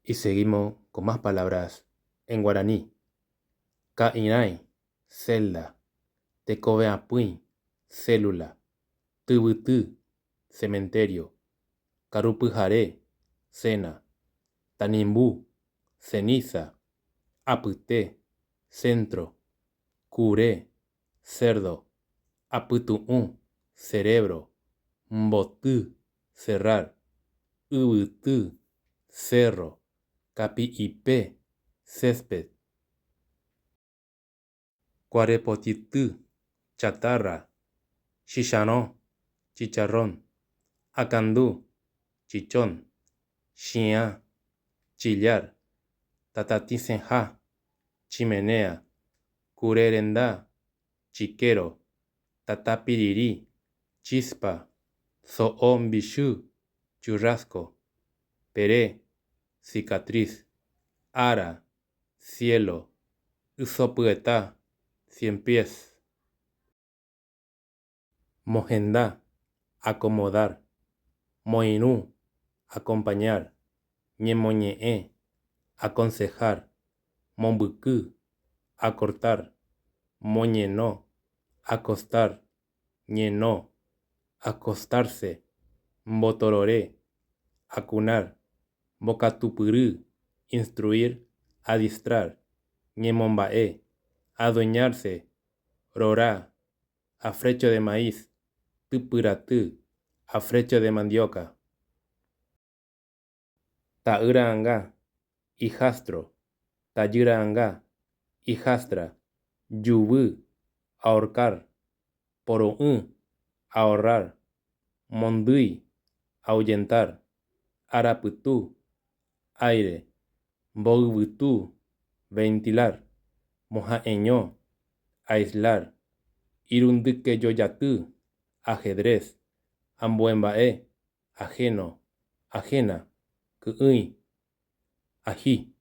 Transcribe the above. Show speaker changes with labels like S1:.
S1: Y seguimos con más palabras en guaraní. Ka'inai, celda. Tecoveapuy, célula. Tubutú, cementerio. Carupujare, cena. Tanimbú, ceniza. Aputé, centro. Curé, cerdo. Aputu'ú, cerebro. Mbotú, cerrar. Ubutú, cerro. Capiipé, césped. Cuarepotitú, chatarra. Xixanó, chicharrón. Acandú, chichón. Xiá, chillar. Tataticenjá, chimenea. Curerendá, chiquero. Tatapirirí, chispa. Zo'ombixú, churrasco. Peré, cicatriz. Ara, cielo. Usopuetá, cien pies. Mojendá, acomodar. Moinú, acompañar. Ñemoñe'é, aconsejar. Mombucú, acortar. Moñenó, acostar. Ñenó, acostarse. Mbotororé, acunar. Bocatupurú, instruir, adiestrar. Ñemomba'é, adueñarse. Rorá, afrecho de maíz. Tupuratú, afrecho de mandioca. Ta'yraangá, hijastro. Tayyraangá, hijastra. Yubú, ahorcar. Poro'ú, ahorrar. Mondúi, ahuyentar. Araputú, aire. Mbogutú, ventilar. Moja'eñó, aislar. Irunduqueyoyatú, ajedrez. Ambuemba'é, ajeno, ajena. Ku'uy, ají.